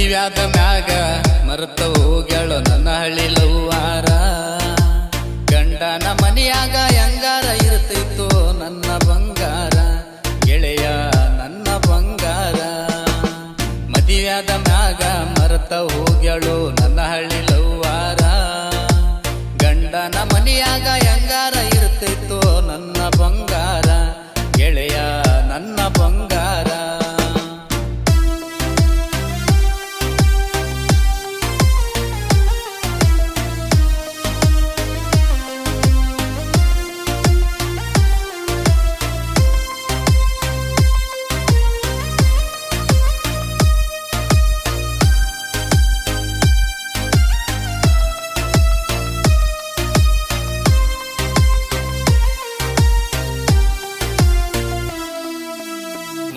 ಮದುವ್ಯಾದ ಮ್ಯಾಗ ಮರೆತ ಹೋಗ್ಯಾಳು ನನ್ನ ಹಳ್ಳಿ ಲವ್ವಾರ. ಗಂಡನ ಮನೆಯಾಗ ಹೆಂಗಾರ ಇರ್ತಿತ್ತು ನನ್ನ ಬಂಗಾರ, ಗೆಳೆಯ ನನ್ನ ಬಂಗಾರ. ಮದುವ್ಯಾದ ಮ್ಯಾಗ ಮರೆತ ಹೋಗ್ಯಾಳು ನನ್ನ ಹಳ್ಳಿ ಲವ್ವಾರ. ಗಂಡನ ಮನೆಯಾಗ ಹೆಂಗಾರ ಇರ್ತಿತ್ತು ನನ್ನ ಬಂಗಾರ, ಗೆಳೆಯ ನನ್ನ ಬಂಗಾರ.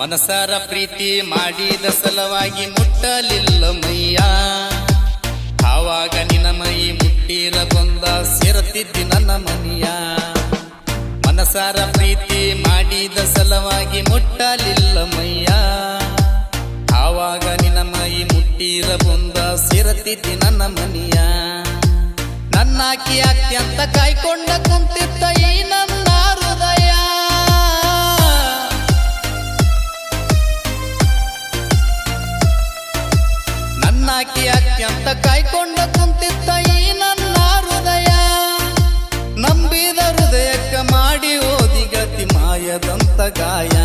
ಮನಸಾರ ಪ್ರೀತಿ ಮಾಡಿದ ಸಲುವಾಗಿ ಮುಟ್ಟಲಿಲ್ಲ ಮೈಯ, ಆವಾಗ ನಿನ್ನ ಮೈ ಮುಟ್ಟಿರ ಬಂದ ಸೇರುತ್ತಿದ್ದಿ ನನ್ನ ಮನೆಯ. ಮನಸಾರ ಪ್ರೀತಿ ಮಾಡಿದ ಸಲುವಾಗಿ ಮುಟ್ಟಲಿಲ್ಲ ಮೈಯ, ಆವಾಗ ನಿನ್ನ ಮೈ ಮುಟ್ಟಿರ ಬಂದ ಸೇರುತ್ತಿದ್ದಿ ನನ್ನ ಮನೆಯ. ನನ್ನಾಕಿ ಅತ್ಯಂತ ಕಾಯ್ಕೊಂಡ ಕುಂತಿದ್ದ ಈ ನನ್ನ ಹೃದಯ. ನನ್ನಾಕಿ ಅತ್ಯಂತ ಕಾಯ್ಕೊಂಡ ಕುಂತಿದ್ದ ಈ ನನ್ನ ಹೃದಯ. ನಂಬಿದ ಹೃದಯಕ್ಕ ಮಾಡಿ ಓದಿ ಗತಿ ಮಾಯದಂತ ಗಾಯ,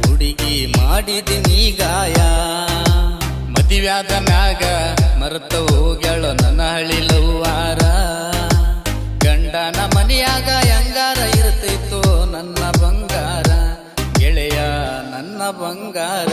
ಹುಡುಗಿ ಮಾಡಿದಿ ನೀ ಗಾಯ. ಮದುವ್ಯಾದ ಮ್ಯಾಗ ಮರೆತ ಹೋಗ್ಯಾಳು ನನ್ನ ಹಳ್ಳಿ ಲವ್ವಾರ. ಗಂಡನ ಮನೆಯಾಗ ಹೆಂಗಾರ ಇರ್ತಿತ್ತು ನನ್ನ ಬಂಗಾರ, ಗೆಳೆಯ ನನ್ನ ಬಂಗಾರ.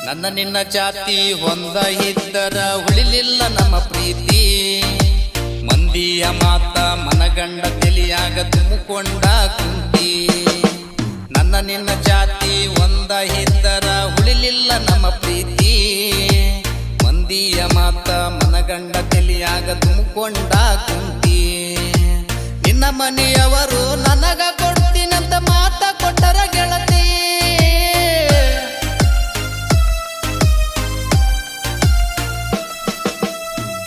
ನನ್ನ ನಿನ್ನ ಜಾತಿ ಒಂದ ಇದ್ದರ ಉಳಿಲಿಲ್ಲ ನಮ್ಮ ಪ್ರೀತಿ. ಮಂದಿಯ ಮಾತ ಮನಗಂಡ ತಿಳಿಯಾಗ ತುಂಬಿಕೊಂಡ ಕುಂತಿ. ನನ್ನ ನಿನ್ನ ಜಾತಿ ಒಂದ ಇದ್ದರ ಉಳಿಲಿಲ್ಲ ನಮ್ಮ ಪ್ರೀತಿ. ಮಂದಿಯ ಮಾತ ಮನಗಂಡ ತಿಳಿಯಾಗ ತುಂಬಿಕೊಂಡ ಕುಂತಿ. ನಿನ್ನ ಮನೆಯವರು ನನಗ ಕೊಡ್ತೀನಂತ ಮಾತ ಕೊಟ್ಟರ ಗೆಳತಿ.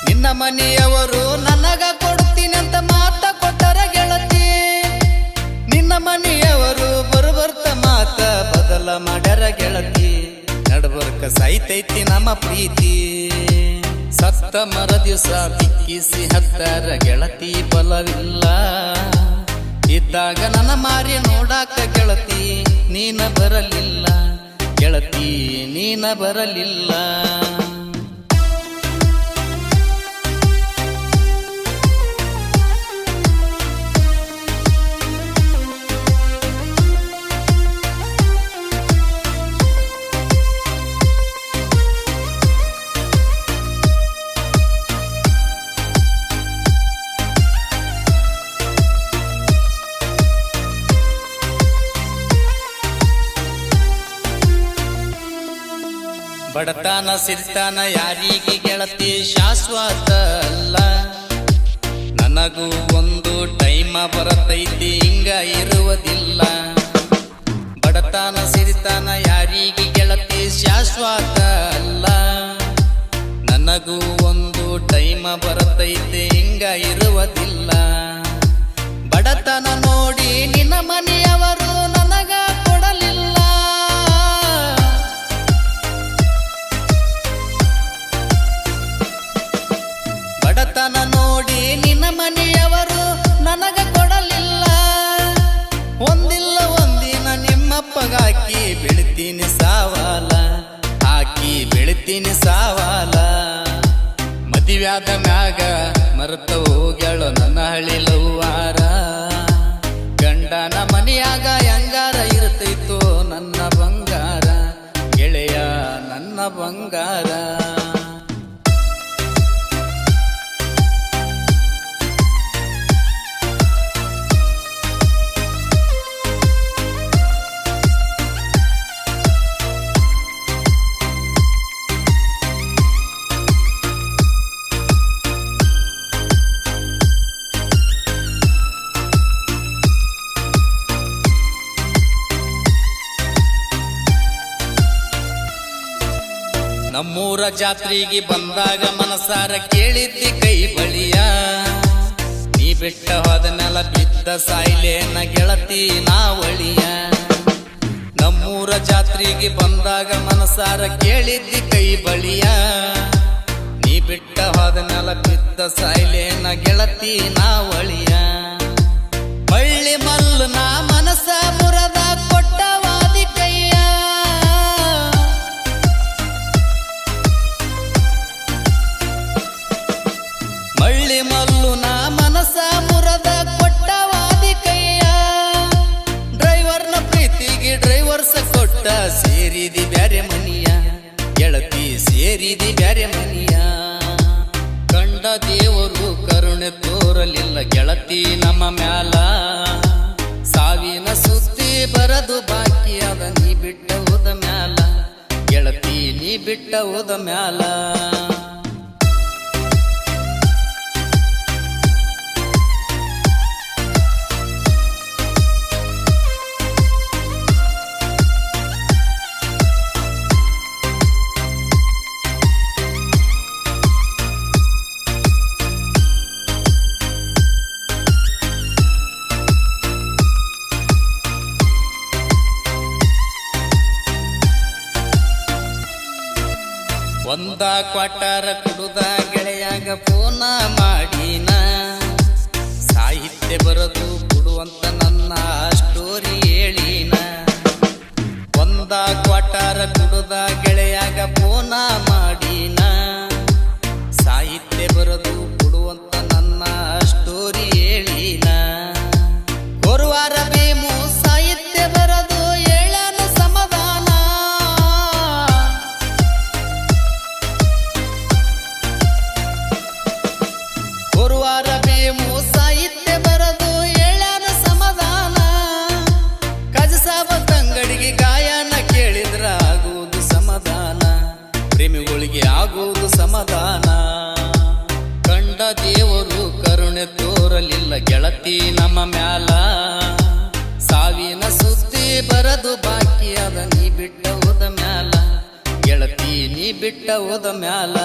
ನಿನ್ನ ಮನೆಯವರು ನನಗ ಕೊಡ್ತೀನಂತ ಮಾತ ಕೊಟ್ಟರ ಗೆಳತಿ. ನಿನ್ನ ಮನೆಯವರು ಬರುಬರ್ತ ಮಾತ ಬದಲ ಮಾಡ್ಯಾರ ಗೆಳತಿ. ನಡಬರ್ಕ ಸಾಯ್ತೈತಿ ನಮ್ಮ ಪ್ರೀತಿ. ಸತ್ತ ಮರ ದಿವಸ ದಿಕ್ಕಿಸಿ ಹತ್ತಾರ ಗೆಳತಿ ಬಲವಿಲ್ಲ. ಇದ್ದಾಗ ನನ್ನ ಮಾರಿ ನೋಡಾಕ ಗೆಳತಿ ನೀನ ಬರಲಿಲ್ಲ, ಗೆಳತಿ ನೀನ ಬರಲಿಲ್ಲ. ಬಡತನ ಸಿರಿತನ ಯಾರಿಗೆ ಗೆಳತಿ ಶಾಶ್ವತ ಅಲ್ಲ. ನನಗೂ ಒಂದು ಟೈಮ ಬರತೈತಿ ಹಿಂಗ ಇರುವುದಿಲ್ಲ. ಬಡತನ ಸಿರಿತನ ಯಾರಿಗೆ ಗೆಳತಿ ಶಾಶ್ವತ ಅಲ್ಲ. ನನಗೂ ಒಂದು ಟೈಮ ಬರತೈತಿ ಹಿಂಗ ಇರುವುದಿಲ್ಲ. ಬಡತನ ನೋಡಿ ನಿನ್ನ ಮನೆಯವರು ನನಗ ಕೊಡಲಿಲ್ಲ. ಬಡತನ ನೋಡಿ ನಿನ್ನ ಮನೆಯವರು ನನಗ ಕೊಡಲಿಲ್ಲ. ಒಂದಿಲ್ಲ ಒಂದಿನ ನಿಮ್ಮಪ್ಪಗಾಕಿ ಬೆಳಿತೀನಿ ಸಾವಾಲ, ಹಾಕಿ ಬೆಳಿತೀನಿ ಸಾವಾಲ. ಮದುವ್ಯಾದ ಮ್ಯಾಗ ಮರೆತ ಹೋಗ್ಯಾಳು ನನ್ನ ಹಳ್ಳಿ ಲವ್ವಾರ. ಗಂಡನ ಮನೆಯಾಗ ಹೆಂಗಾರ ಇರ್ತಿತ್ತು ನನ್ನ ಬಂಗಾರ, ಗೆಳೆಯ ನನ್ನ ಬಂಗಾರ. ನಮ್ಮೂರ ಜಾತ್ರೆಗೆ ಬಂದಾಗ ಮನಸಾರ ಕೇಳಿದ್ದಿ ಕೈ ಬಳಿಯ ನೀ ಬಿಟ್ಟ ಹೋದ ನೆಲ ಬಿದ್ದ ಸಾಯ್ಲೇನ ಗೆಳತಿ ನಾವಳಿಯ ನಮ್ಮೂರ ಜಾತ್ರೆಗೆ ಬಂದಾಗ ಮನಸಾರ ಕೇಳಿದ್ದಿ ಕೈ ಬಳಿಯ ನೀ ಬಿಟ್ಟ ಹೋದ ನೆಲ ಬಿದ್ದ ಸಾಯ್ಲೇನ ಗೆಳತಿ ನಾವಳಿಯ ಮಳ್ಳಿ ಮಲ್ಲು ನಾ ಮನಸ ಮುರದ ಕೊಟ್ಟವಾದಿ ಕೈಯ ಮಳ್ಳಿ ಮಲ್ಲು ನಾ ಮನಸ ಮುರದ ಕೊಟ್ಟವಾದಿ ಕೈಯ ಡ್ರೈವರ್ನ ಪ್ರೀತಿಗೆ ಡ್ರೈವರ್ಸ ಕೊಟ್ಟ ಸೇರಿದಿ ಬ್ಯಾರೆ ಮನಿಯ ಗೆಳತಿ ಸೇರಿದಿ ಬ್ಯಾರೆ ಮನಿಯ ಕಂಡ ದೇವರು ಕರುಣೆ ತೋರಲಿಲ್ಲ ಗೆಳತಿ ನಮ್ಮ ಮ್ಯಾಲ ಸಾವಿನ ಸುದ್ದಿ ಬರದು ಬಾಕಿ ಅದ ನೀ ಬಿಟ್ಟ ಹೋದ ಮ್ಯಾಲ ಗೆಳತಿ ನೀ ಬಿಟ್ಟ ಹೋದ ಮ್ಯಾಲ ಒಂದ ಕ್ವಾಟರ ಕುಡುದ ಗೆಳೆಯಾಗ ಫೋನ ಮಾಡಿನ ಸಾಹಿತ್ಯ ಬರದು ಕೊಡುವಂತ ನನ್ನ ಸ್ಟೋರಿ ಹೇಳಿನ ಒಂದ ಕ್ವಾಟರ ಕುಡುದ ಗೆಳೆಯಾಗ ಫೋನ ಮಾಡಿನ ಸಾಹಿತ್ಯ ಬರದು ಕೊಡುವಂತ ನನ್ನ ಸ್ಟೋರಿ ಹೇಳಿನ ಗುರುವಾರ ಬೇಮು ಸಾಹಿತ್ಯ ಬರದು ಹೇಳನು ಸಮಾಧಾನ ಗುರುವಾರ ಬೇಮು ಸಾಹಿತ್ಯ ಬರದು ಹೇಳನು ಸಮಾಧಾನ ಕಜಸಾಬ ತಂಗಡಿಗೆ ಗಾಯನ ಕೇಳಿದ್ರ ಆಗುವುದು ಸಮಾಧಾನ ಪ್ರೇಮಿಗಳಿಗೆ ಆಗುವುದು ಸಮಾಧಾನ ಕಂಡ ದೇವರು ಕರುಣೆ ತೋರಲಿಲ್ಲ ಗೆಳತಿ ನಮ್ಮ ಮ್ಯಾಲ ಸಾವಿನ ಸುದ್ದಿ ಬರದು ಬಾಕಿ ಅದ ನೀ ಬಿಟ್ಟ ಹೋದ ಮ್ಯಾಲ ಗೆಳತಿ ನೀ ಬಿಟ್ಟ ಹೋದ ಮ್ಯಾಲ